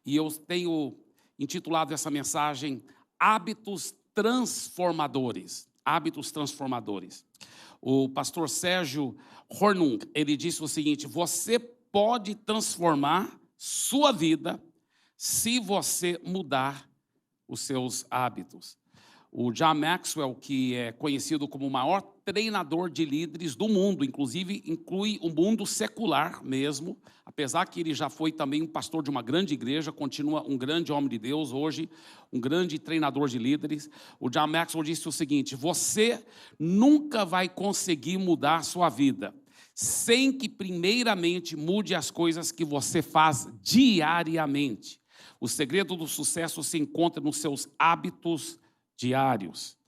e eu tenho intitulado essa mensagem Hábitos Transformadores. Hábitos Transformadores. O pastor Sérgio Hornung, ele disse o seguinte: você pode transformar sua vida se você mudar os seus hábitos. O John Maxwell, que é conhecido como o maior treinador de líderes do mundo, inclusive inclui o mundo secular mesmo, apesar que ele já foi também um pastor de uma grande igreja, continua um grande homem de Deus hoje, um grande treinador de líderes. O John Maxwell disse o seguinte: você nunca vai conseguir mudar a sua vida sem que primeiramente mude as coisas que você faz diariamente. O segredo do sucesso se encontra nos seus hábitos diários.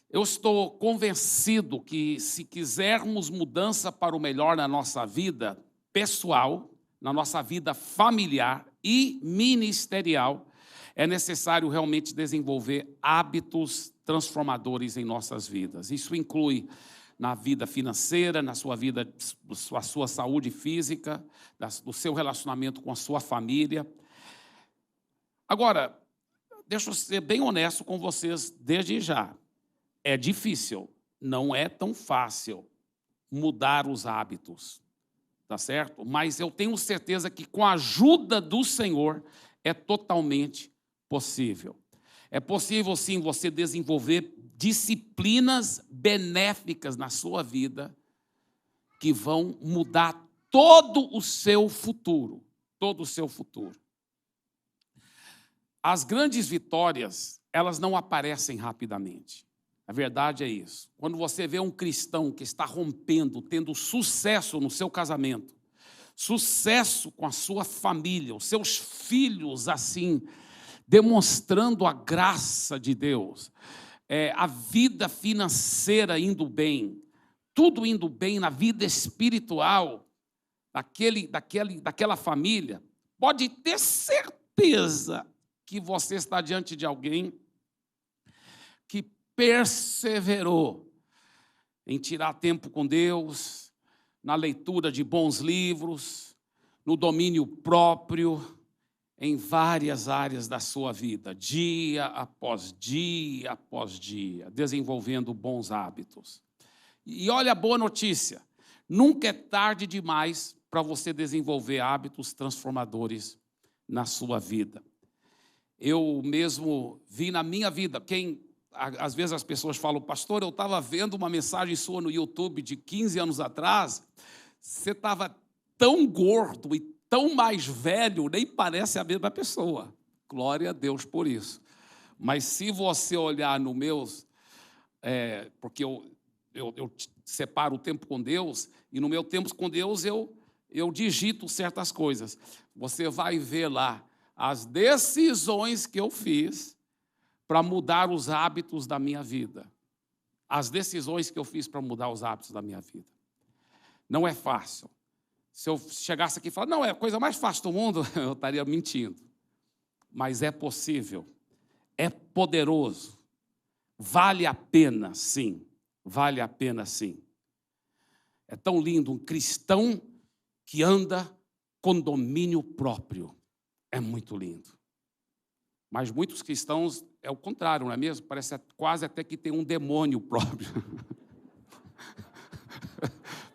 Eu estou convencido que, se quisermos mudança para o melhor na nossa vida pessoal, na nossa vida familiar e ministerial, é necessário realmente desenvolver hábitos transformadores em nossas vidas. Isso inclui na vida financeira, na sua vida, a sua saúde física, do seu relacionamento com a sua família. Agora, deixa eu ser bem honesto com vocês desde já. É difícil, não é tão fácil mudar os hábitos, tá certo? Mas eu tenho certeza que com a ajuda do Senhor é totalmente possível. É possível, sim, você desenvolver disciplinas benéficas na sua vida que vão mudar todo o seu futuro, todo o seu futuro. As grandes vitórias, elas não aparecem rapidamente. A verdade é isso. Quando você vê um cristão que está rompendo, tendo sucesso no seu casamento, sucesso com a sua família, os seus filhos assim, demonstrando a graça de Deus, a vida financeira indo bem, tudo indo bem na vida espiritual daquela família, pode ter certeza que você está diante de alguém que perseverou em tirar tempo com Deus, na leitura de bons livros, no domínio próprio, em várias áreas da sua vida, dia após dia, desenvolvendo bons hábitos. E olha a boa notícia, nunca é tarde demais para você desenvolver hábitos transformadores na sua vida. Eu mesmo vi na minha vida, às vezes as pessoas falam: pastor, eu estava vendo uma mensagem sua no YouTube de 15 anos atrás, você estava tão gordo e tão mais velho, nem parece a mesma pessoa. Glória a Deus por isso. Mas se você olhar no meus, porque eu separo o tempo com Deus, e no meu tempo com Deus eu digito certas coisas. Você vai ver lá as decisões que eu fiz para mudar os hábitos da minha vida. As decisões que eu fiz para mudar os hábitos da minha vida. Não é fácil. Se eu chegasse aqui e falasse: não, é a coisa mais fácil do mundo, eu estaria mentindo. Mas é possível, é poderoso, vale a pena, sim. Vale a pena, sim. É tão lindo um cristão que anda com domínio próprio. É muito lindo. Mas muitos cristãos é o contrário, não é mesmo? Parece quase até que tem um demônio próprio.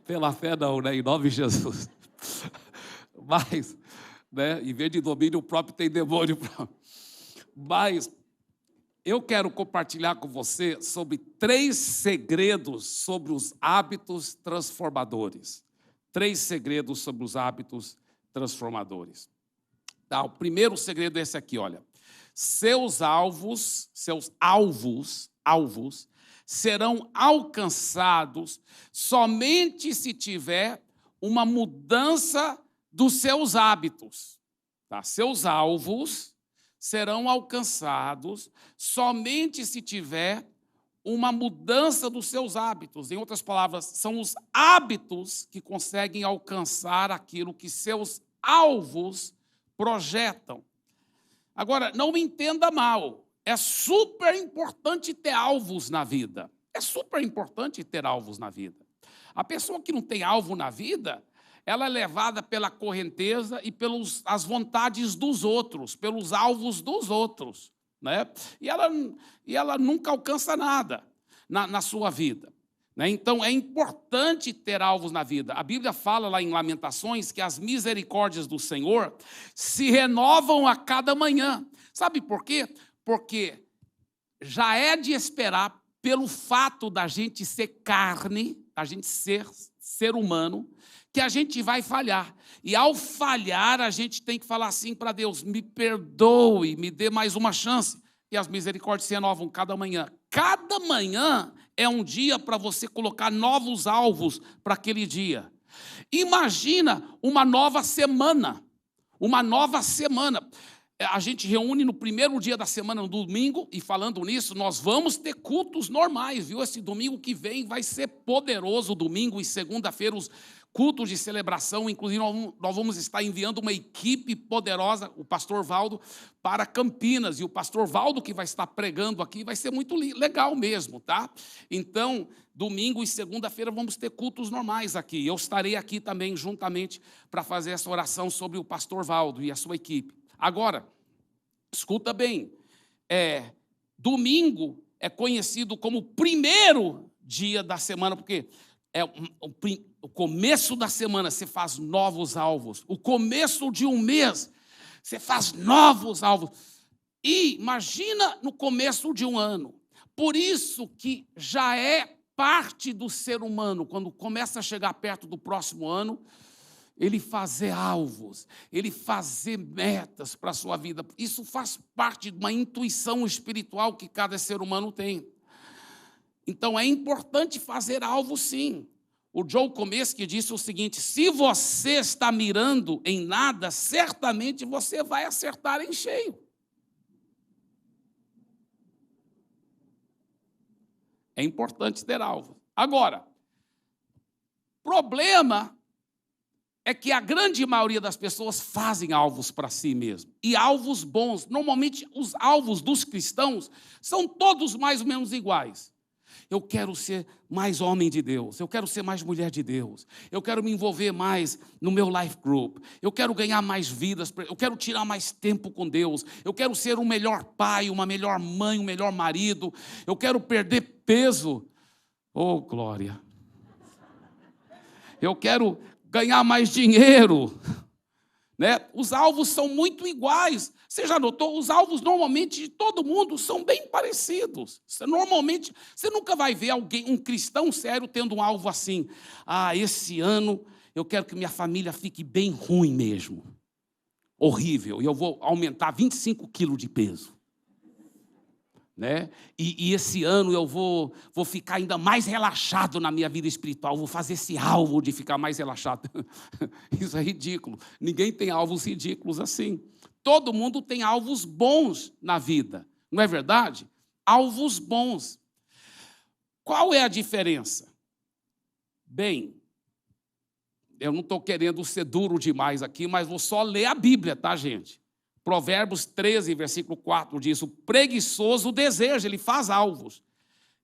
Pela fé não, né? Em nome de Jesus. Mas, né, em vez de domínio próprio, tem demônio próprio. Mas eu quero compartilhar com você sobre 3 segredos sobre os hábitos transformadores. 3 segredos sobre os hábitos transformadores. Tá, o primeiro segredo é esse aqui, olha. Seus alvos serão alcançados somente se tiver uma mudança dos seus hábitos. Tá? Seus alvos serão alcançados somente se tiver uma mudança dos seus hábitos. Em outras palavras, são os hábitos que conseguem alcançar aquilo que seus alvos projetam. Agora, não me entenda mal, é super importante ter alvos na vida. É super importante ter alvos na vida. A pessoa que não tem alvo na vida, ela é levada pela correnteza e pelas vontades dos outros, pelos alvos dos outros, né? E ela nunca alcança nada na sua vida, né? Então, é importante ter alvos na vida. A Bíblia fala lá em Lamentações que as misericórdias do Senhor se renovam a cada manhã. Sabe por quê? Porque já é de esperar, pelo fato da gente ser carne, a gente ser humano, que a gente vai falhar. E ao falhar, a gente tem que falar assim para Deus: me perdoe, me dê mais uma chance. E as misericórdias se renovam cada manhã. Cada manhã é um dia para você colocar novos alvos para aquele dia. Imagina uma nova semana. Uma nova semana. A gente reúne no primeiro dia da semana, no domingo, e falando nisso, nós vamos ter cultos normais, viu? Esse domingo que vem vai ser poderoso, domingo e segunda-feira, os cultos de celebração. Inclusive, nós vamos estar enviando uma equipe poderosa, o pastor Valdo, para Campinas, e o pastor Valdo que vai estar pregando aqui, vai ser muito legal mesmo, tá? Então, domingo e segunda-feira vamos ter cultos normais aqui. Eu estarei aqui também, juntamente, para fazer essa oração sobre o pastor Valdo e a sua equipe. Agora, escuta bem, domingo é conhecido como o primeiro dia da semana, porque é o começo da semana, você faz novos alvos. O começo de um mês, você faz novos alvos. E imagina no começo de um ano. Por isso que já é parte do ser humano, quando começa a chegar perto do próximo ano, ele fazer alvos, ele fazer metas para a sua vida. Isso faz parte de uma intuição espiritual que cada ser humano tem. Então, é importante fazer alvos, sim. O Joe Comeski disse o seguinte: se você está mirando em nada, certamente você vai acertar em cheio. É importante ter alvo. Agora, problema é que a grande maioria das pessoas fazem alvos para si mesmo. E alvos bons. Normalmente, os alvos dos cristãos são todos mais ou menos iguais. Eu quero ser mais homem de Deus. Eu quero ser mais mulher de Deus. Eu quero me envolver mais no meu life group. Eu quero ganhar mais vidas. Eu quero tirar mais tempo com Deus. Eu quero ser um melhor pai, uma melhor mãe, um melhor marido. Eu quero perder peso. Oh, glória! Eu quero ganhar mais dinheiro, né? Os alvos são muito iguais. Você já notou? Os alvos, normalmente, de todo mundo são bem parecidos. Normalmente, você nunca vai ver um cristão sério, tendo um alvo assim. Esse ano eu quero que minha família fique bem ruim mesmo. Horrível. E eu vou aumentar 25 quilos de peso. Né? E esse ano eu vou ficar ainda mais relaxado na minha vida espiritual, vou fazer esse alvo de ficar mais relaxado. Isso é ridículo. Ninguém tem alvos ridículos assim. Todo mundo tem alvos bons na vida, não é verdade? Alvos bons. Qual é a diferença? Bem, eu não estou querendo ser duro demais aqui, mas vou só ler a Bíblia, tá, gente? Provérbios 13, versículo 4 diz: o preguiçoso deseja, ele faz alvos,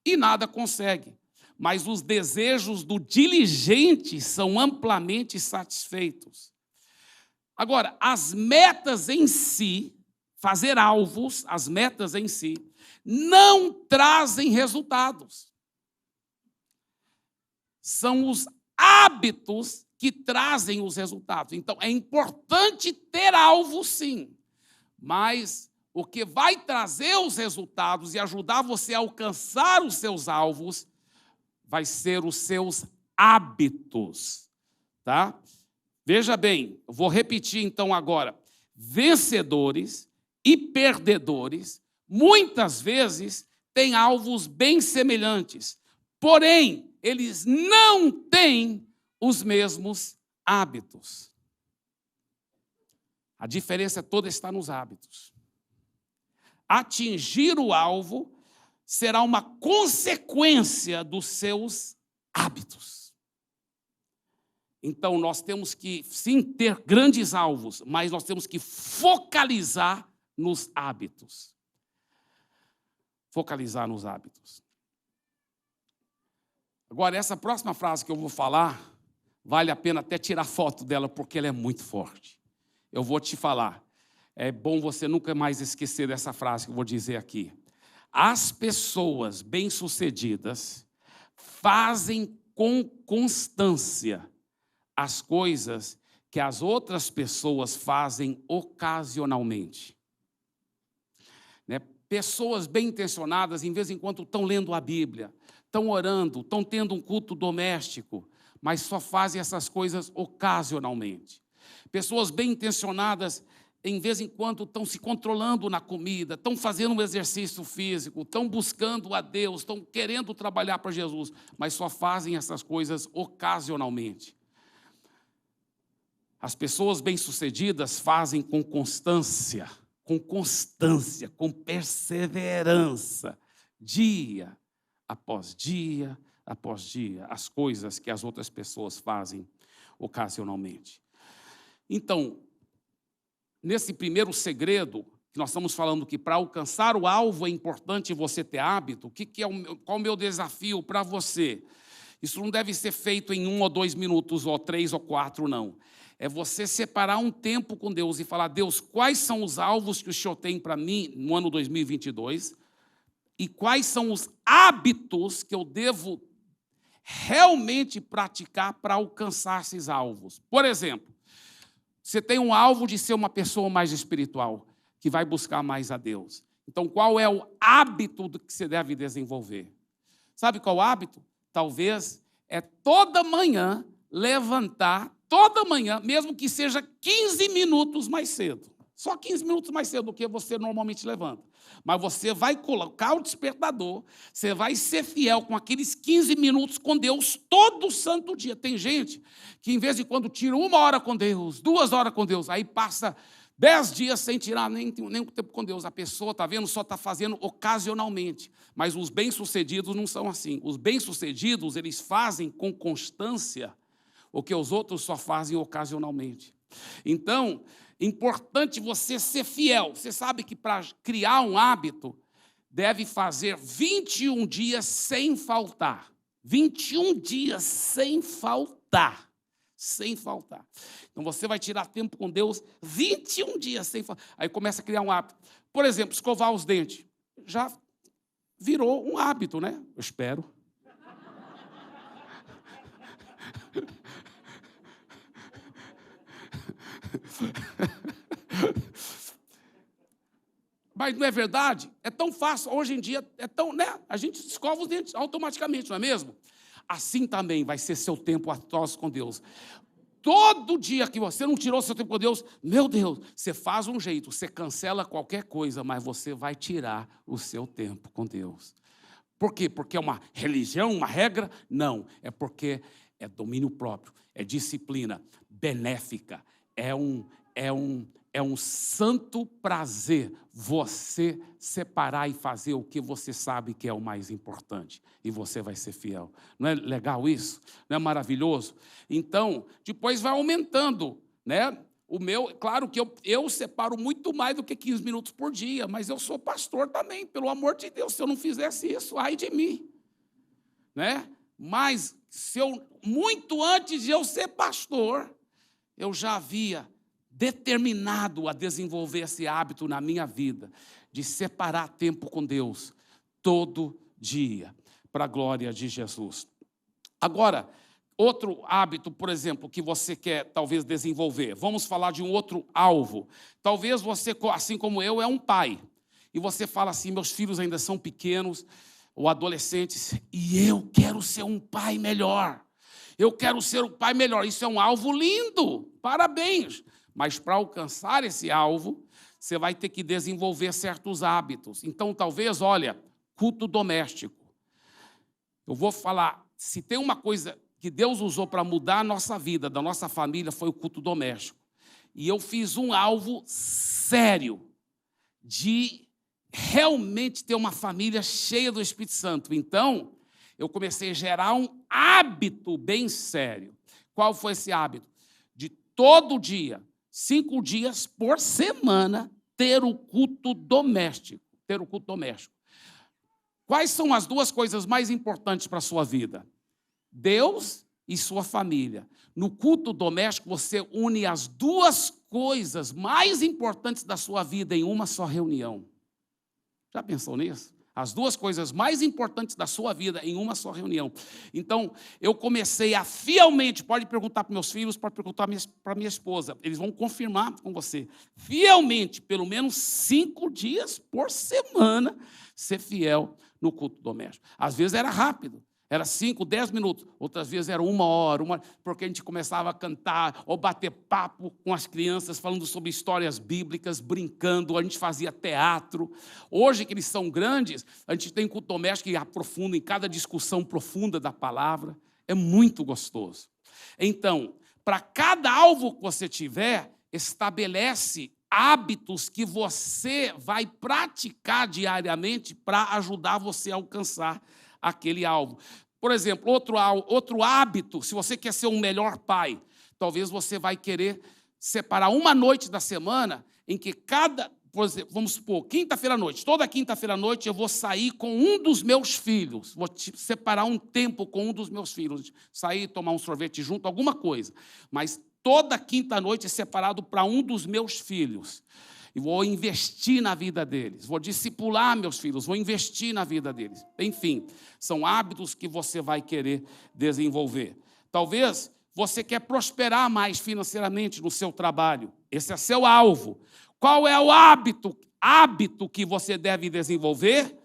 e nada consegue. Mas os desejos do diligente são amplamente satisfeitos. Agora, as metas em si, fazer alvos, as metas em si, não trazem resultados. São os hábitos que trazem os resultados. Então, é importante ter alvos, sim. Mas o que vai trazer os resultados e ajudar você a alcançar os seus alvos vai ser os seus hábitos, tá? Veja bem, eu vou repetir então agora. Vencedores e perdedores, muitas vezes, têm alvos bem semelhantes, porém, eles não têm os mesmos hábitos. A diferença toda está nos hábitos. Atingir o alvo será uma consequência dos seus hábitos. Então, nós temos que, sim, ter grandes alvos, mas nós temos que focalizar nos hábitos. Focalizar nos hábitos. Agora, essa próxima frase que eu vou falar vale a pena até tirar foto dela, porque ela é muito forte. Eu vou te falar, é bom você nunca mais esquecer dessa frase que eu vou dizer aqui. As pessoas bem-sucedidas fazem com constância as coisas que as outras pessoas fazem ocasionalmente. Né? Pessoas bem-intencionadas, em vez em quando, estão lendo a Bíblia, estão orando, estão tendo um culto doméstico, mas só fazem essas coisas ocasionalmente. Pessoas bem-intencionadas, em vez em quando, estão se controlando na comida, estão fazendo um exercício físico, estão buscando a Deus, estão querendo trabalhar para Jesus, mas só fazem essas coisas ocasionalmente. As pessoas bem-sucedidas fazem com constância, com perseverança, dia após dia, as coisas que as outras pessoas fazem ocasionalmente. Então, nesse primeiro segredo, que nós estamos falando que para alcançar o alvo é importante você ter hábito, qual é o meu desafio para você? Isso não deve ser feito em 1 ou 2 minutos, ou 3 ou 4, não. É você separar um tempo com Deus e falar, Deus, quais são os alvos que o Senhor tem para mim no ano 2022 e quais são os hábitos que eu devo realmente praticar para alcançar esses alvos. Por exemplo, você tem um alvo de ser uma pessoa mais espiritual, que vai buscar mais a Deus. Então, qual é o hábito que você deve desenvolver? Sabe qual é o hábito? Talvez é toda manhã levantar, toda manhã, mesmo que seja 15 minutos mais cedo. Só 15 minutos mais cedo do que você normalmente levanta. Mas você vai colocar o despertador, você vai ser fiel com aqueles 15 minutos com Deus todo santo dia. Tem gente que, em vez de quando tira 1 hora com Deus, 2 horas com Deus, aí passa 10 dias sem tirar nem tempo com Deus. A pessoa, está vendo, só está fazendo ocasionalmente. Mas os bem-sucedidos não são assim. Os bem-sucedidos, eles fazem com constância o que os outros só fazem ocasionalmente. Então, importante você ser fiel. Você sabe que para criar um hábito, deve fazer 21 dias sem faltar. 21 dias sem faltar. Sem faltar. Então, você vai tirar tempo com Deus 21 dias sem faltar. Aí começa a criar um hábito. Por exemplo, escovar os dentes. Já virou um hábito, né? Eu espero. Mas não é verdade? É tão fácil, hoje em dia, né? A gente escova os dentes automaticamente, não é mesmo? Assim também vai ser seu tempo a sós com Deus. Todo dia que você não tirou seu tempo com Deus, meu Deus, você faz um jeito, você cancela qualquer coisa, mas você vai tirar o seu tempo com Deus. Por quê? Porque é uma religião, uma regra? Não, é porque é domínio próprio, é disciplina benéfica, é um santo prazer você separar e fazer o que você sabe que é o mais importante. E você vai ser fiel. Não é legal isso? Não é maravilhoso? Então, depois vai aumentando, né? Claro que eu separo muito mais do que 15 minutos por dia, mas eu sou pastor também, pelo amor de Deus. Se eu não fizesse isso, ai de mim. Né? Mas, muito antes de eu ser pastor, eu já havia determinado a desenvolver esse hábito na minha vida, de separar tempo com Deus todo dia, para a glória de Jesus. Agora, outro hábito, por exemplo, que você quer talvez desenvolver, vamos falar de um outro alvo. Talvez você, assim como eu, é um pai, e você fala assim, meus filhos ainda são pequenos, ou adolescentes, e eu quero ser um pai melhor. Eu quero ser um pai melhor. Isso é um alvo lindo, parabéns. Mas para alcançar esse alvo, você vai ter que desenvolver certos hábitos. Então, talvez, olha, culto doméstico. Eu vou falar, se tem uma coisa que Deus usou para mudar a nossa vida, da nossa família, foi o culto doméstico. E eu fiz um alvo sério de realmente ter uma família cheia do Espírito Santo. Então, eu comecei a gerar um hábito bem sério. Qual foi esse hábito? De todo dia, 5 dias por semana, ter o culto doméstico. Ter o culto doméstico. Quais são as 2 coisas mais importantes para a sua vida? Deus e sua família. No culto doméstico, você une as duas coisas mais importantes da sua vida em uma só reunião. Já pensou nisso? As duas coisas mais importantes da sua vida em uma só reunião. Então, eu comecei a fielmente, pode perguntar para meus filhos, pode perguntar para minha esposa, eles vão confirmar com você, fielmente, pelo menos 5 dias por semana, ser fiel no culto doméstico. Às vezes era rápido. Era 5, 10 minutos, outras vezes era 1 hora, porque a gente começava a cantar ou bater papo com as crianças, falando sobre histórias bíblicas, brincando, a gente fazia teatro. Hoje, que eles são grandes, a gente tem culto doméstico que aprofunda em cada discussão profunda da palavra. É muito gostoso. Então, para cada alvo que você tiver, estabelece hábitos que você vai praticar diariamente para ajudar você a alcançar aquele alvo. Por exemplo, outro hábito, se você quer ser um melhor pai, talvez você vai querer separar uma noite da semana em que por exemplo, vamos supor, quinta-feira à noite, toda quinta-feira à noite eu vou sair com um dos meus filhos, vou separar um tempo com um dos meus filhos, sair, tomar um sorvete junto, alguma coisa, mas toda quinta-noite é separado para um dos meus filhos. E vou investir na vida deles, vou discipular meus filhos, vou investir na vida deles. Enfim, são hábitos que você vai querer desenvolver. Talvez você quer prosperar mais financeiramente no seu trabalho. Esse é seu alvo. Qual é o hábito que você deve desenvolver?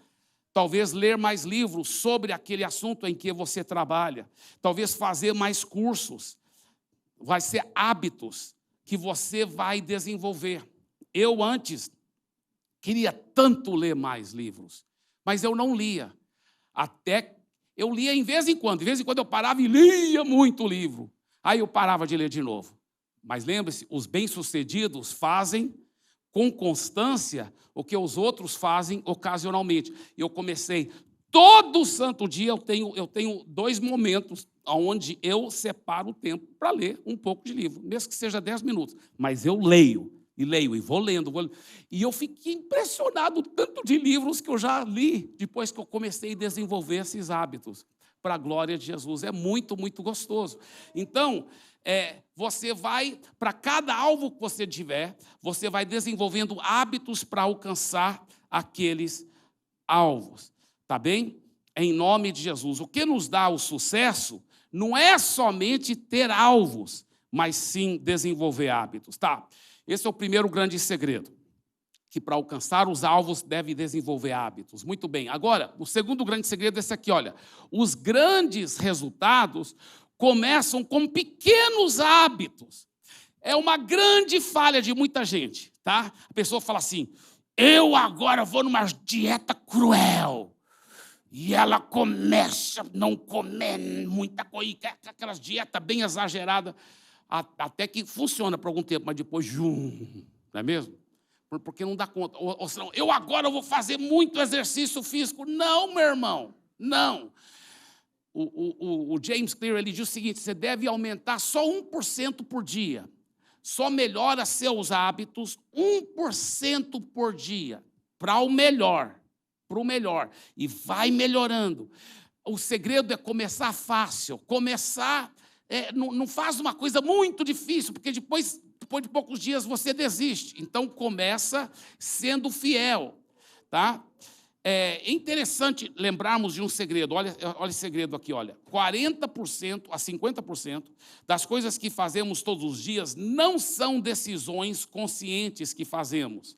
Talvez ler mais livros sobre aquele assunto em que você trabalha. Talvez fazer mais cursos. Vai ser hábitos que você vai desenvolver. Eu antes queria tanto ler mais livros, mas eu não lia. Até eu lia de vez em quando eu parava e lia muito livro. Aí eu parava de ler de novo. Mas lembre-se, os bem-sucedidos fazem com constância o que os outros fazem ocasionalmente. Eu comecei, todo santo dia eu tenho 2 momentos onde eu separo o tempo para ler um pouco de livro, mesmo que seja 10 minutos. Mas eu leio. E vou lendo. E eu fiquei impressionado tanto de livros que eu já li depois que eu comecei a desenvolver esses hábitos para a glória de Jesus. É muito, muito gostoso. Então, você vai, para cada alvo que você tiver, você vai desenvolvendo hábitos para alcançar aqueles alvos. Tá bem? Em nome de Jesus. O que nos dá o sucesso não é somente ter alvos, mas sim desenvolver hábitos. Tá? Esse é o primeiro grande segredo, que para alcançar os alvos deve desenvolver hábitos. Muito bem. Agora, o segundo grande segredo é esse aqui, olha. Os grandes resultados começam com pequenos hábitos. É uma grande falha de muita gente, tá? A pessoa fala assim, eu agora vou numa dieta cruel. E ela começa a não comer muita coisa, aquelas dietas bem exageradas, até que funciona por algum tempo, mas depois, não é mesmo? Porque não dá conta. Ou senão, eu agora vou fazer muito exercício físico. Não, meu irmão, não. O James Clear, ele diz o seguinte, você deve aumentar só 1% por dia. Só melhora seus hábitos 1% por dia, para o melhor. E vai melhorando. O segredo é começar fácil, não faz uma coisa muito difícil, porque depois de poucos dias você desiste. Então, começa sendo fiel. Tá? É interessante lembrarmos de um segredo. Olha esse segredo aqui, olha. 40% a 50% das coisas que fazemos todos os dias não são decisões conscientes que fazemos.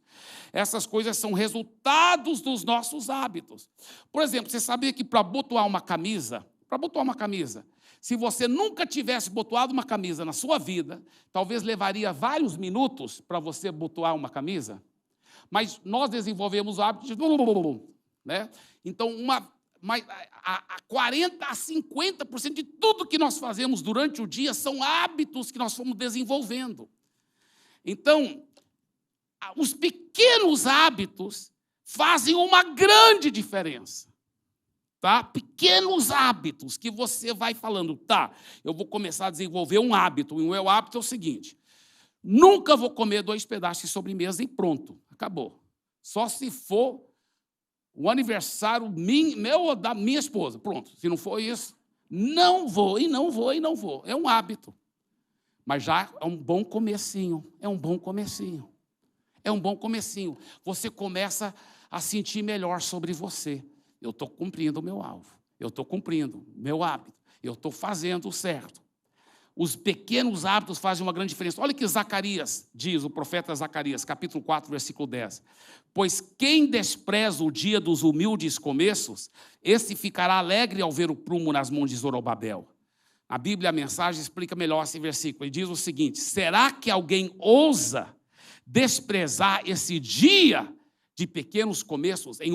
Essas coisas são resultados dos nossos hábitos. Por exemplo, você sabia que para botoar uma camisa, se você nunca tivesse botoado uma camisa na sua vida, talvez levaria vários minutos para você botoar uma camisa, mas nós desenvolvemos o hábito de... Né? Então, 40% a 50% de tudo que nós fazemos durante o dia são hábitos que nós fomos desenvolvendo. Então, os pequenos hábitos fazem uma grande diferença. Tá? Pequenos hábitos que você vai falando, tá, eu vou começar a desenvolver um hábito, e o meu hábito é o seguinte, nunca vou comer 2 pedaços de sobremesa e pronto, acabou. Só se for o aniversário meu ou da minha esposa, pronto. Se não for isso, não vou. É um hábito. Mas já é um bom comecinho, é um bom comecinho. É um bom comecinho. Você começa a sentir melhor sobre você. Eu estou cumprindo o meu alvo, eu estou cumprindo o meu hábito, eu estou fazendo o certo. Os pequenos hábitos fazem uma grande diferença. Olha que Zacarias diz, o profeta Zacarias, capítulo 4, versículo 10. Pois quem despreza o dia dos humildes começos, esse ficará alegre ao ver o prumo nas mãos de Zorobabel. A Bíblia, a mensagem, explica melhor esse versículo. Ele diz o seguinte: será que alguém ousa desprezar esse dia de pequenos começos? Em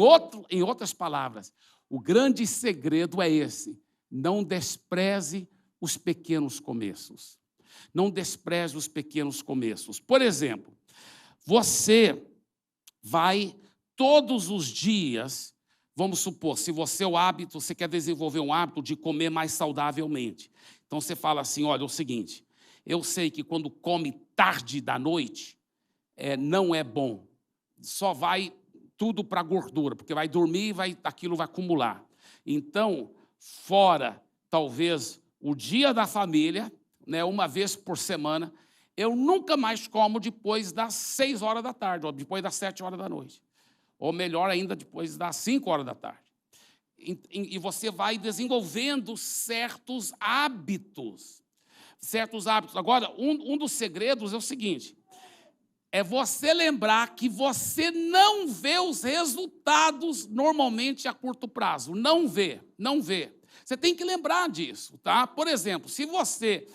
outras palavras, o grande segredo é esse: não despreze os pequenos começos. Não despreze os pequenos começos. Por exemplo, você vai todos os dias, vamos supor, se você quer desenvolver um hábito de comer mais saudavelmente. Então você fala assim: olha, é o seguinte, eu sei que quando come tarde da noite, não é bom. Só vai tudo para a gordura, porque vai dormir e aquilo vai acumular. Então, fora, talvez, o dia da família, né, uma vez por semana, eu nunca mais como depois das 6 horas da tarde, ou depois das 7 horas da noite. Ou melhor ainda, depois das 5 horas da tarde. E você vai desenvolvendo certos hábitos. Agora, um dos segredos é o seguinte: é você lembrar que você não vê os resultados normalmente a curto prazo. Não vê. Você tem que lembrar disso, tá? Por exemplo, se você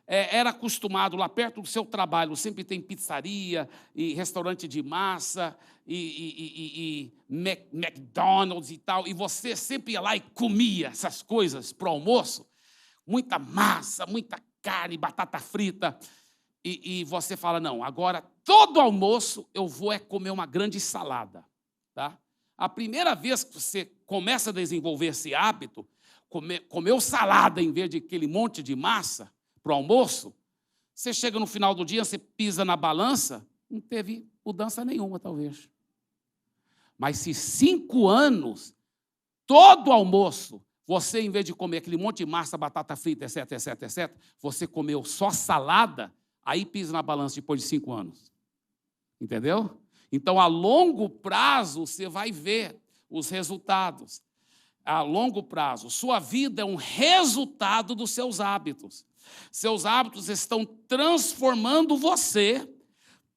era acostumado lá perto do seu trabalho, sempre tem pizzaria e restaurante de massa e McDonald's e tal, e você sempre ia lá e comia essas coisas para o almoço, muita massa, muita carne, batata frita, e você fala: não, agora todo almoço eu vou comer uma grande salada, tá? A primeira vez que você começa a desenvolver esse hábito, comeu salada em vez de aquele monte de massa para o almoço, você chega no final do dia, você pisa na balança, não teve mudança nenhuma, talvez. Mas se 5 anos, todo almoço, você, em vez de comer aquele monte de massa, batata frita, etc., você comeu só salada, aí pisa na balança depois de 5 anos. Entendeu? Então, a longo prazo, você vai ver os resultados. A longo prazo, sua vida é um resultado dos seus hábitos. Seus hábitos estão transformando você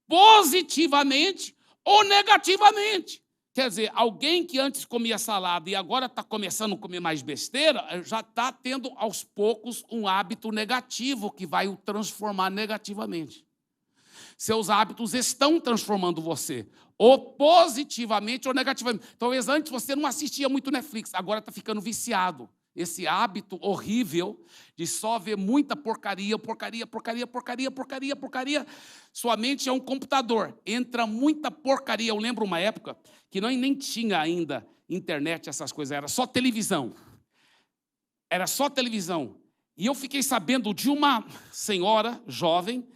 positivamente ou negativamente. Quer dizer, alguém que antes comia salada e agora está começando a comer mais besteira, já está tendo, aos poucos, um hábito negativo que vai o transformar negativamente. Seus hábitos estão transformando você, ou positivamente ou negativamente. Talvez antes você não assistia muito Netflix, agora está ficando viciado. Esse hábito horrível de só ver muita porcaria. Sua mente é um computador, entra muita porcaria. Eu lembro uma época que nem tinha ainda internet, essas coisas, era só televisão. E eu fiquei sabendo de uma senhora jovem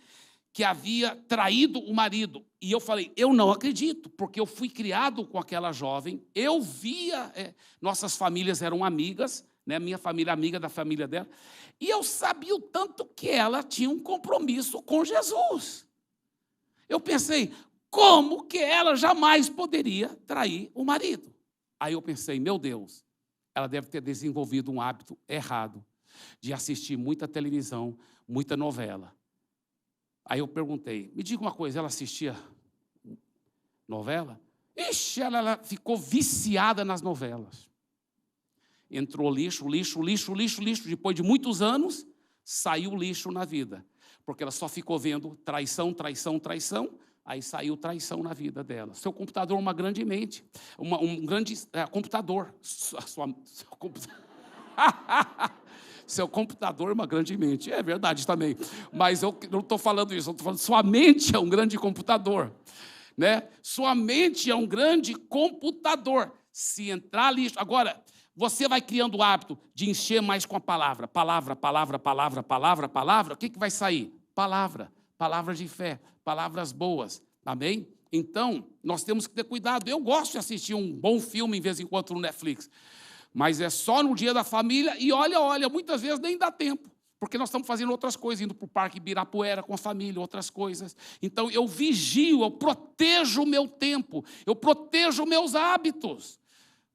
que havia traído o marido. E eu falei: eu não acredito, porque eu fui criado com aquela jovem, eu via, nossas famílias eram amigas, né, minha família amiga da família dela, e eu sabia o tanto que ela tinha um compromisso com Jesus. Eu pensei: como que ela jamais poderia trair o marido? Aí eu pensei: meu Deus, ela deve ter desenvolvido um hábito errado de assistir muita televisão, muita novela. Aí eu perguntei: me diga uma coisa, ela assistia novela? Ixi, ela ficou viciada nas novelas. Entrou lixo. Depois de muitos anos, saiu lixo na vida. Porque ela só ficou vendo traição. Aí saiu traição na vida dela. Seu computador é uma grande mente. Um grande computador. Seu computador é uma grande mente. É verdade também. Mas eu não estou falando isso. Eu estou falando: sua mente é um grande computador. Né? Sua mente é um grande computador. Se entrar lixo... Agora, você vai criando o hábito de encher mais com a palavra. Palavra. O que vai sair? Palavras de fé, palavras boas. Amém? Então, nós temos que ter cuidado. Eu gosto de assistir um bom filme, em vez em quando, no Netflix. Mas é só no dia da família e olha, muitas vezes nem dá tempo. porque nós estamos fazendo outras coisas, indo para o Parque Ibirapuera com a família, outras coisas. Então, eu vigio, eu protejo o meu tempo, eu protejo meus hábitos.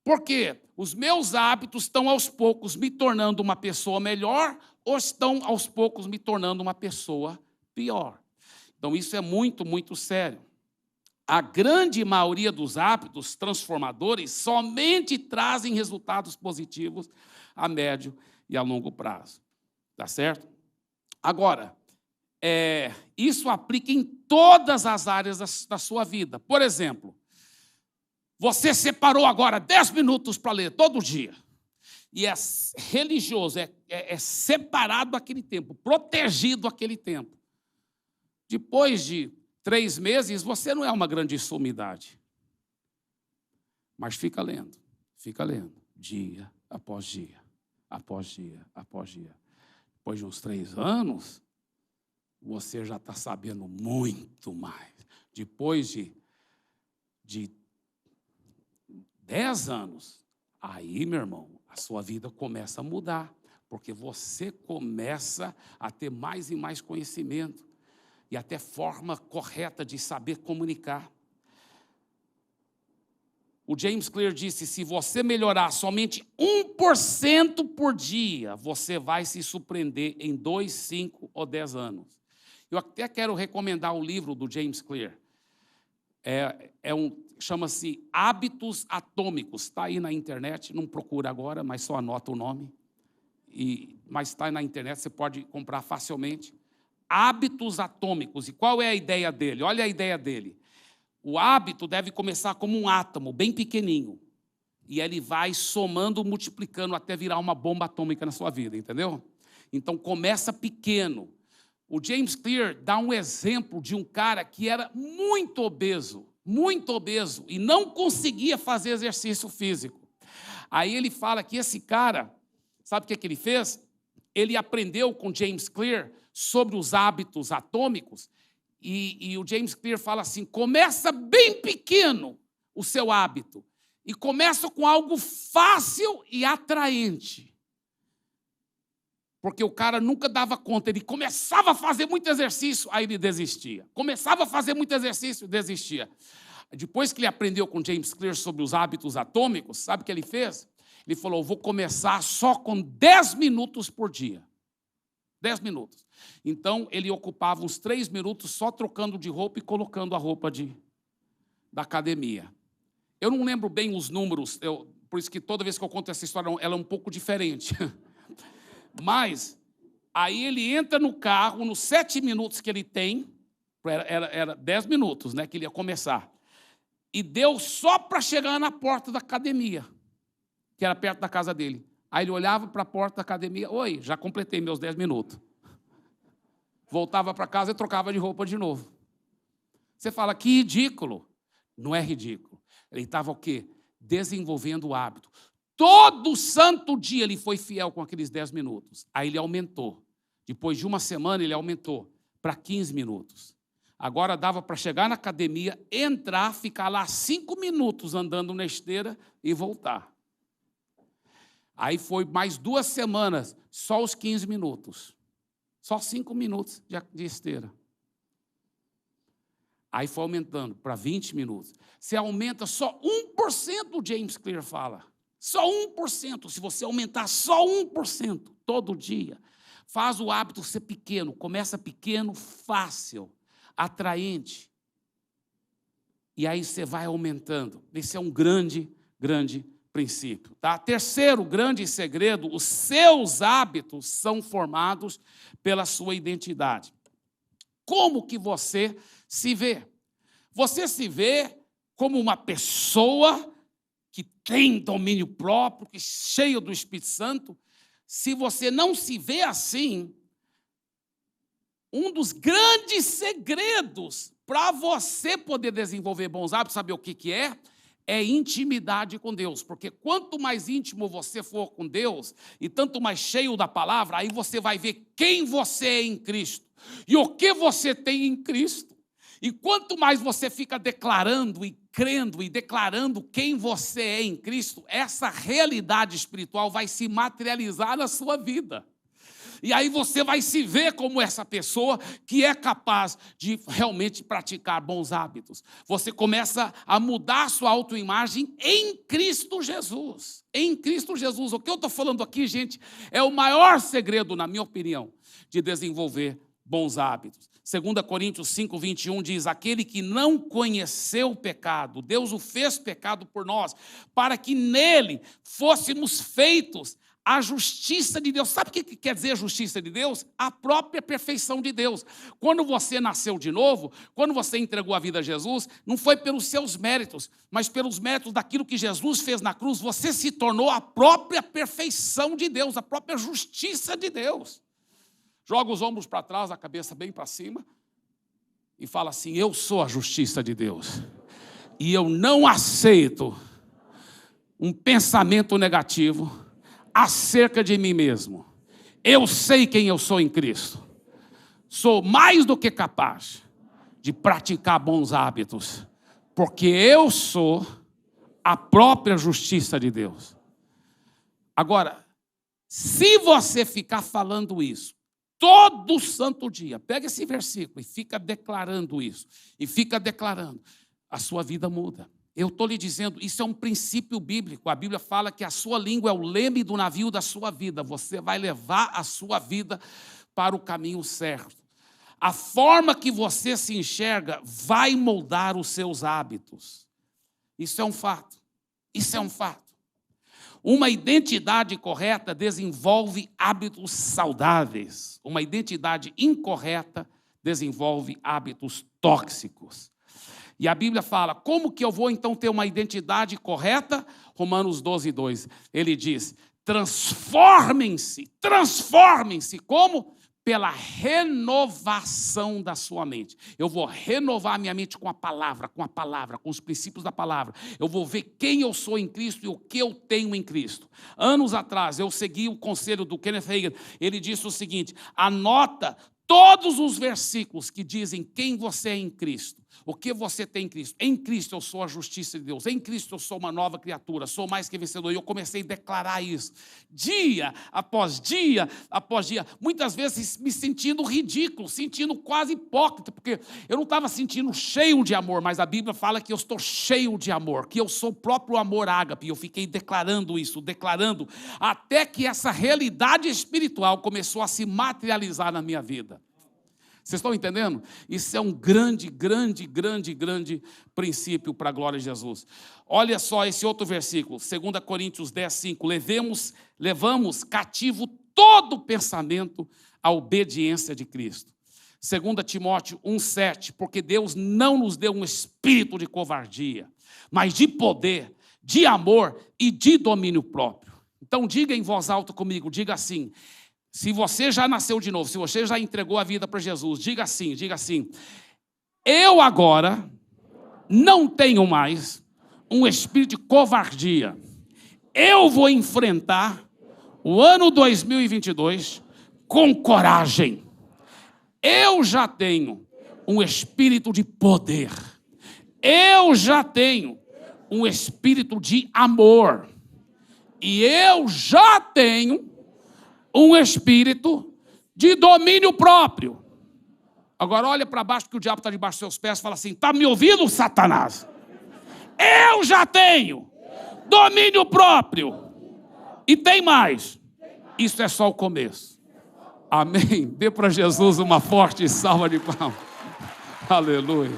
Por quê? Os meus hábitos estão, aos poucos, me tornando uma pessoa melhor ou estão, aos poucos, me tornando uma pessoa pior. Então, isso é muito, muito sério. A grande maioria dos hábitos transformadores somente trazem resultados positivos a médio e a longo prazo. Tá certo? Agora, isso aplica em todas as áreas da sua vida. Por exemplo, você separou agora 10 minutos para ler todo dia. E é religioso, é separado aquele tempo, protegido aquele tempo. Depois de 3 meses, você não é uma grande sumidade. Mas fica lendo, dia após dia, após dia, após dia. Depois de uns 3 anos, você já está sabendo muito mais. Depois de 10 anos, aí, meu irmão, a sua vida começa a mudar, porque você começa a ter mais e mais conhecimento e até forma correta de saber comunicar. O James Clear disse, se você melhorar somente 1% por dia, você vai se surpreender em 2, 5 ou 10 anos. Eu até quero recomendar o livro do James Clear. Chama-se Hábitos Atômicos. Está aí na internet, não procura agora, mas só anota o nome. Mas está aí na internet, você pode comprar facilmente. Hábitos Atômicos. E qual é a ideia dele? Olha a ideia dele. O hábito deve começar como um átomo, bem pequenininho. E ele vai somando, multiplicando, até virar uma bomba atômica na sua vida, entendeu? Então, começa pequeno. O James Clear dá um exemplo de um cara que era muito obeso, e não conseguia fazer exercício físico. Aí ele fala que esse cara, sabe o que ele fez? Ele aprendeu com James Clear sobre os hábitos atômicos, e o James Clear fala assim, começa bem pequeno o seu hábito, e começa com algo fácil e atraente. Porque o cara nunca dava conta, ele começava a fazer muito exercício, aí ele desistia. Começava a fazer muito exercício, desistia. Depois que ele aprendeu com James Clear sobre os hábitos atômicos, sabe o que ele fez? Ele falou, vou começar só com 10 minutos por dia. 10 minutos. Então, ele ocupava uns 3 minutos só trocando de roupa e colocando a roupa da academia. Eu não lembro bem os números, por isso que toda vez que eu conto essa história, ela é um pouco diferente. Mas, aí ele entra no carro, nos 7 minutos que ele tem, era 10 minutos, né, que ele ia começar, e deu só para chegar na porta da academia, que era perto da casa dele. Aí ele olhava para a porta da academia, oi, já completei meus 10 minutos. Voltava para casa e trocava de roupa de novo. Você fala, que ridículo. Não é ridículo. Ele estava o quê? Desenvolvendo o hábito. Todo santo dia ele foi fiel com aqueles 10 minutos. Aí ele aumentou. Depois de uma semana, ele aumentou para 15 minutos. Agora dava para chegar na academia, entrar, ficar lá 5 minutos andando na esteira e voltar. Aí foi mais 2 semanas, só os 15 minutos. Só 5 minutos de esteira. Aí foi aumentando para 20 minutos. Você aumenta só 1%, o James Clear fala. Só 1%. Se você aumentar só 1% todo dia, faz o hábito ser pequeno. Começa pequeno, fácil, atraente. E aí você vai aumentando. Esse é um grande princípio. Tá? Terceiro grande segredo, os seus hábitos são formados pela sua identidade. Como que você se vê? Você se vê como uma pessoa que tem domínio próprio, que é cheio do Espírito Santo. Se você não se vê assim, um dos grandes segredos para você poder desenvolver bons hábitos, sabe o que é? É intimidade com Deus, porque quanto mais íntimo você for com Deus, e tanto mais cheio da palavra, aí você vai ver quem você é em Cristo, e o que você tem em Cristo. E quanto mais você fica declarando e crendo e declarando quem você é em Cristo, essa realidade espiritual vai se materializar na sua vida. E aí você vai se ver como essa pessoa que é capaz de realmente praticar bons hábitos. Você começa a mudar a sua autoimagem em Cristo Jesus. Em Cristo Jesus. O que eu estou falando aqui, gente, é o maior segredo, na minha opinião, de desenvolver bons hábitos. 2 Coríntios 5, 21 diz: aquele que não conheceu o pecado, Deus o fez pecado por nós, para que nele fôssemos feitos a justiça de Deus. Sabe o que quer dizer a justiça de Deus? A própria perfeição de Deus. Quando você nasceu de novo, quando você entregou a vida a Jesus, não foi pelos seus méritos, mas pelos méritos daquilo que Jesus fez na cruz, você se tornou a própria perfeição de Deus, a própria justiça de Deus. Joga os ombros para trás, a cabeça bem para cima e fala assim: eu sou a justiça de Deus. E eu não aceito um pensamento negativo acerca de mim mesmo. Eu sei quem eu sou em Cristo. Sou mais do que capaz de praticar bons hábitos, porque eu sou a própria justiça de Deus. Agora, se você ficar falando isso todo santo dia, pega esse versículo e fica declarando isso, e fica declarando, a sua vida muda. Eu estou lhe dizendo, isso é um princípio bíblico. A Bíblia fala que a sua língua é o leme do navio da sua vida. Você vai levar a sua vida para o caminho certo. A forma que você se enxerga vai moldar os seus hábitos. Isso é um fato. Isso é um fato. Uma identidade correta desenvolve hábitos saudáveis. Uma identidade incorreta desenvolve hábitos tóxicos. E a Bíblia fala, como que eu vou então ter uma identidade correta? Romanos 12, 2. Ele diz, transformem-se. Como? Pela renovação da sua mente. Eu vou renovar a minha mente com a palavra, com os princípios da palavra. Eu vou ver quem eu sou em Cristo e o que eu tenho em Cristo. Anos atrás, eu segui o conselho do Kenneth Hagin. Ele disse o seguinte, anota todos os versículos que dizem quem você é em Cristo, o que você tem em Cristo. Em Cristo eu sou a justiça de Deus, em Cristo eu sou uma nova criatura, sou mais que vencedor. E eu comecei a declarar isso, dia após dia, muitas vezes me sentindo ridículo, sentindo quase hipócrita, porque eu não estava sentindo cheio de amor, mas a Bíblia fala que eu estou cheio de amor, que eu sou o próprio amor ágape. E eu fiquei declarando isso, até que essa realidade espiritual começou a se materializar na minha vida. Vocês estão entendendo? Isso é um grande princípio para a glória de Jesus. Olha só esse outro versículo, 2 Coríntios 10, 5. Levamos cativo todo pensamento à obediência de Cristo. 2 Timóteo 1, 7. Porque Deus não nos deu um espírito de covardia, mas de poder, de amor e de domínio próprio. Então diga em voz alta comigo, diga assim. Se você já nasceu de novo, se você já entregou a vida para Jesus, diga assim, eu agora não tenho mais um espírito de covardia. Eu vou enfrentar o ano 2022 com coragem. Eu já tenho um espírito de poder. Eu já tenho um espírito de amor. E eu já tenho um espírito de domínio próprio. Agora olha para baixo, porque o diabo está debaixo dos seus pés e fala assim, está me ouvindo, Satanás? Eu já tenho domínio próprio. E tem mais. Isso é só o começo. Amém? Dê para Jesus uma forte salva de palmas. Aleluia.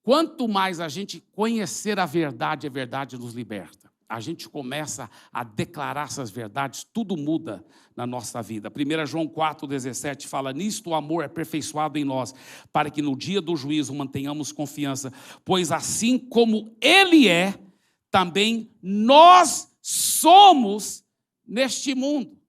Quanto mais a gente conhecer a verdade nos liberta. A gente começa a declarar essas verdades, tudo muda na nossa vida. 1 João 4,17 fala, nisto o amor é aperfeiçoado em nós, para que no dia do juízo mantenhamos confiança, pois assim como Ele é, também nós somos neste mundo.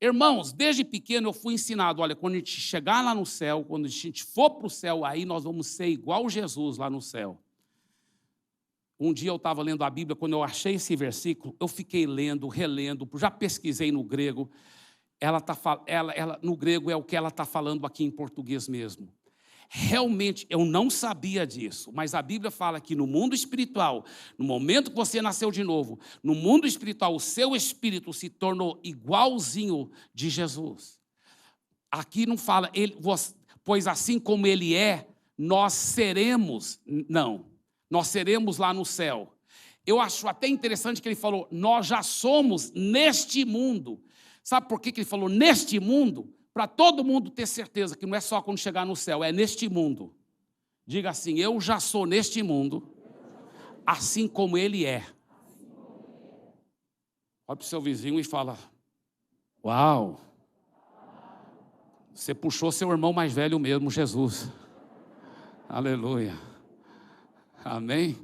Irmãos, desde pequeno eu fui ensinado, olha, quando a gente chegar lá no céu, quando a gente for para o céu, aí nós vamos ser igual Jesus lá no céu. Um dia eu estava lendo a Bíblia, quando eu achei esse versículo, eu fiquei lendo, relendo, já pesquisei no grego. No grego é o que ela está falando aqui em português mesmo. realmente, eu não sabia disso, mas a Bíblia fala que no mundo espiritual, no momento que você nasceu de novo, no mundo espiritual, o seu espírito se tornou igualzinho de Jesus. Aqui não fala, pois assim como ele é, nós seremos, não, nós seremos lá no céu. Eu acho até interessante que ele falou, nós já somos neste mundo. Sabe por que ele falou neste mundo? Para todo mundo ter certeza que não é só quando chegar no céu, é neste mundo. Diga assim, eu já sou neste mundo, assim como ele é. Olha para o seu vizinho e fala, uau, você puxou seu irmão mais velho mesmo, Jesus. Aleluia. Amém?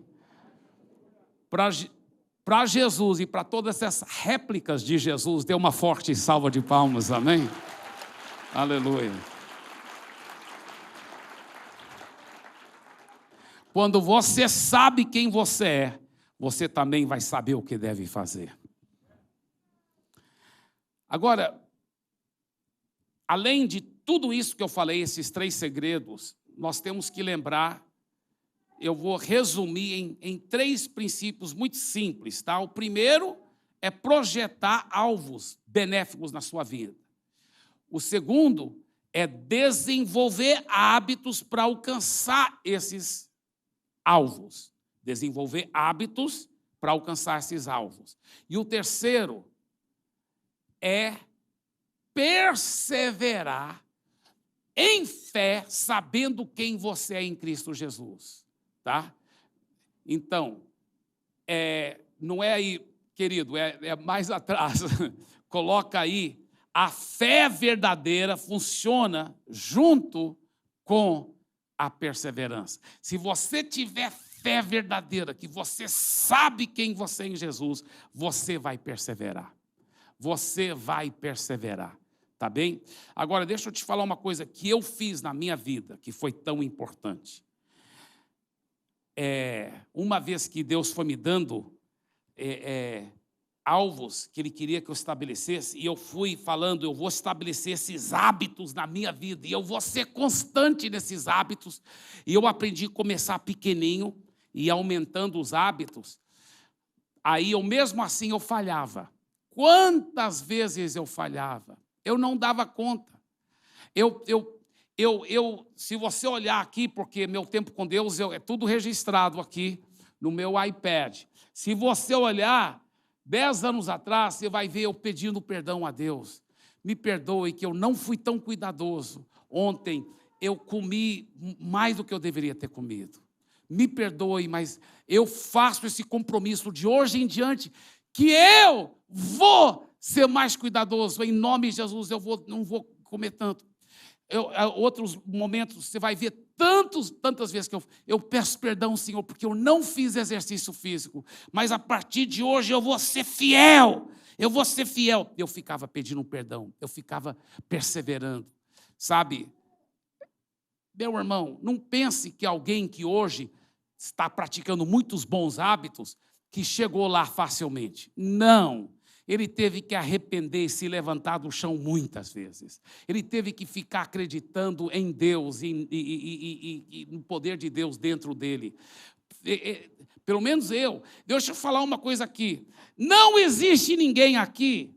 Para Jesus e para todas essas réplicas de Jesus, dê uma forte salva de palmas, amém? Aleluia. Quando você sabe quem você é, você também vai saber o que deve fazer. Agora, além de tudo isso que eu falei, esses 3 segredos, nós temos que lembrar, eu vou resumir em 3 princípios muito simples, tá? O primeiro é projetar alvos benéficos na sua vida. O segundo é desenvolver hábitos para alcançar esses alvos. Desenvolver hábitos para alcançar esses alvos. E o terceiro é perseverar em fé, sabendo quem você é em Cristo Jesus. Tá? Então, não é aí, querido, é mais atrás. Coloca aí, a fé verdadeira funciona junto com a perseverança. Se você tiver fé verdadeira, que você sabe quem você é em Jesus, você vai perseverar. Você vai perseverar, tá bem? Agora, deixa eu te falar uma coisa que eu fiz na minha vida, que foi tão importante. Uma vez que Deus foi me dando alvos que Ele queria que eu estabelecesse, e eu fui falando, eu vou estabelecer esses hábitos na minha vida, e eu vou ser constante nesses hábitos, e eu aprendi a começar pequenininho, e aumentando os hábitos, aí eu mesmo assim eu falhava. Quantas vezes eu falhava? Eu não dava conta. Se você olhar aqui, porque meu tempo com Deus é tudo registrado aqui no meu iPad. Se você olhar 10 anos atrás, você vai ver eu pedindo perdão a Deus. Me perdoe que eu não fui tão cuidadoso. Ontem eu comi mais do que eu deveria ter comido. Me perdoe, mas eu faço esse compromisso de hoje em diante que eu vou ser mais cuidadoso. Em nome de Jesus, não vou comer tanto. Outros momentos, você vai ver tantas vezes que eu peço perdão, Senhor, porque eu não fiz exercício físico, mas a partir de hoje eu vou ser fiel, Eu ficava pedindo perdão, eu ficava perseverando, sabe? Meu irmão, não pense que alguém que hoje está praticando muitos bons hábitos, que chegou lá facilmente. Não. Ele teve que arrepender e se levantar do chão muitas vezes. Ele teve que ficar acreditando em Deus e no poder de Deus dentro dele. Pelo menos eu. Deixa eu falar uma coisa aqui. Não existe ninguém aqui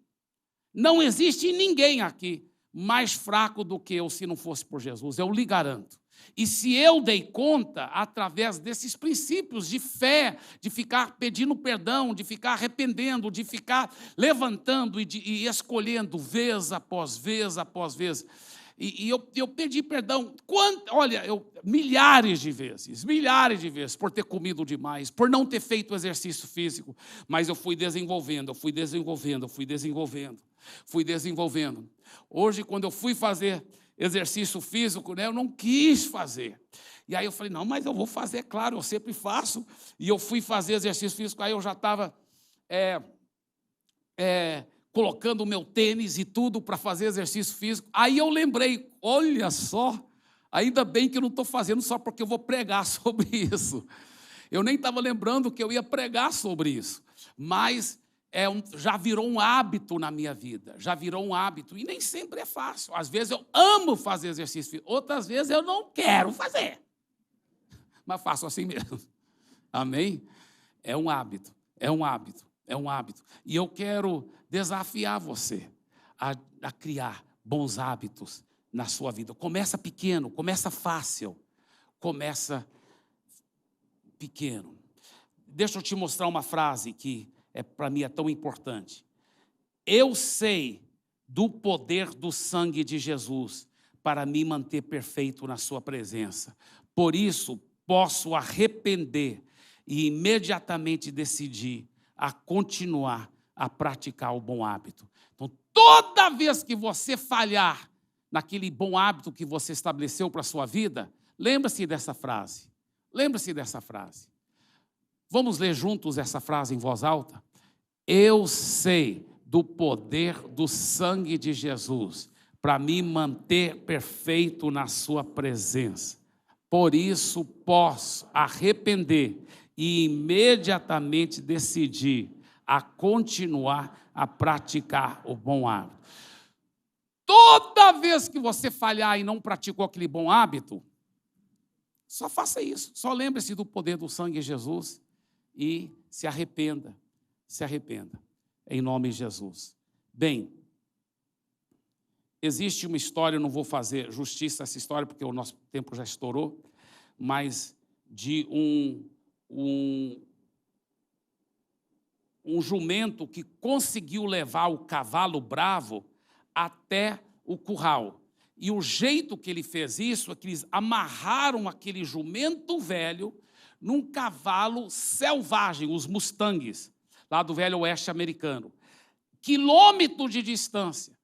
mais fraco do que eu se não fosse por Jesus. Eu lhe garanto. E se eu dei conta, através desses princípios de fé, de ficar pedindo perdão, de ficar arrependendo, de ficar levantando e escolhendo vez após vez após vez. E eu pedi perdão, milhares de vezes, por ter comido demais, por não ter feito exercício físico. Mas eu fui desenvolvendo. Hoje, quando eu fui fazer exercício físico, né, eu não quis fazer. E aí eu falei, não, mas eu vou fazer, claro, eu sempre faço. E eu fui fazer exercício físico, aí eu já estava colocando o meu tênis e tudo para fazer exercício físico. Aí eu lembrei, olha só, ainda bem que eu não estou fazendo só porque eu vou pregar sobre isso. Eu nem estava lembrando que eu ia pregar sobre isso. Mas já virou um hábito na minha vida, já virou um hábito, e nem sempre é fácil. Às vezes eu amo fazer exercício físico, outras vezes eu não quero fazer, mas faço assim mesmo. Amém? É um hábito, é um hábito, é um hábito. E eu quero desafiar você a criar bons hábitos na sua vida. Começa pequeno, começa fácil, começa pequeno. Deixa eu te mostrar uma frase que para mim é tão importante. Eu sei do poder do sangue de Jesus para me manter perfeito na sua presença. Por isso, posso arrepender e imediatamente decidir a continuar a praticar o bom hábito. Então, toda vez que você falhar naquele bom hábito que você estabeleceu para a sua vida, lembre-se dessa frase. Lembre-se dessa frase. Vamos ler juntos essa frase em voz alta? Eu sei do poder do sangue de Jesus para me manter perfeito na sua presença. Por isso posso arrepender e imediatamente decidir a continuar a praticar o bom hábito. Toda vez que você falhar e não praticou aquele bom hábito, só faça isso. Só lembre-se do poder do sangue de Jesus e se arrependa. Se arrependa, em nome de Jesus. Bem, existe uma história, eu não vou fazer justiça a essa história, porque o nosso tempo já estourou, mas de um jumento que conseguiu levar o cavalo bravo até o curral. E o jeito que ele fez isso é que eles amarraram aquele jumento velho num cavalo selvagem, os Mustangs, lá do velho oeste americano. Quilômetros de distância.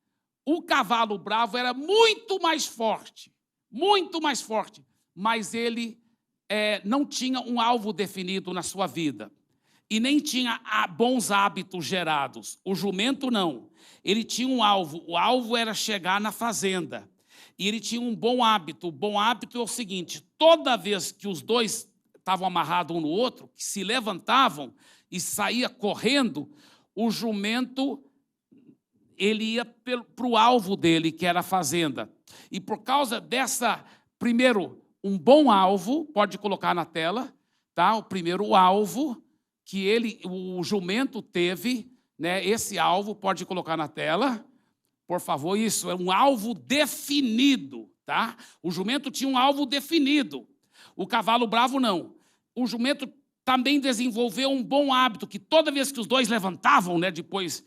O cavalo bravo era muito mais forte, mas ele não tinha um alvo definido na sua vida e nem tinha bons hábitos gerados. O jumento não. Ele tinha um alvo. O alvo era chegar na fazenda. E ele tinha um bom hábito. O bom hábito é o seguinte: toda vez que os dois estavam amarrados um no outro, que se levantavam e saía correndo, o jumento ele ia para o alvo dele, que era a fazenda. E por causa dessa, primeiro, um bom alvo, pode colocar na tela, tá? O primeiro alvo que o jumento teve, né? Esse alvo pode colocar na tela, por favor. Isso é um alvo definido, tá? O jumento tinha um alvo definido. O cavalo bravo não. O jumento também desenvolveu um bom hábito, que toda vez que os dois levantavam, né, depois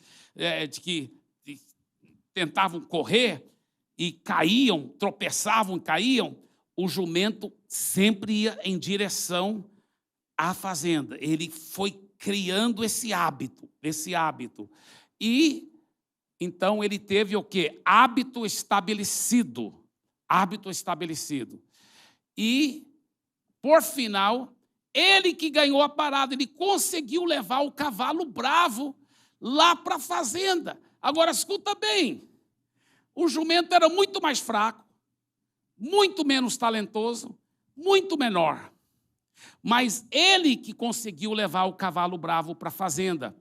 de que tentavam correr e caíam, tropeçavam e caíam, o jumento sempre ia em direção à fazenda. Ele foi criando esse hábito. E então ele teve o quê? Hábito estabelecido. E, por final, ele que ganhou a parada, ele conseguiu levar o cavalo bravo lá para a fazenda. Agora, escuta bem, o jumento era muito mais fraco, muito menos talentoso, muito menor. Mas ele que conseguiu levar o cavalo bravo para a fazenda.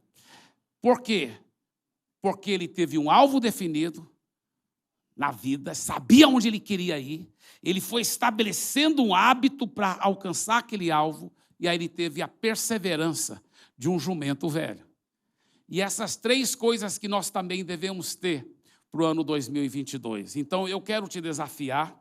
Por quê? Porque ele teve um alvo definido na vida, sabia onde ele queria ir, ele foi estabelecendo um hábito para alcançar aquele alvo, e aí ele teve a perseverança de um jumento velho. E essas três coisas que nós também devemos ter para o ano 2022. Então, eu quero te desafiar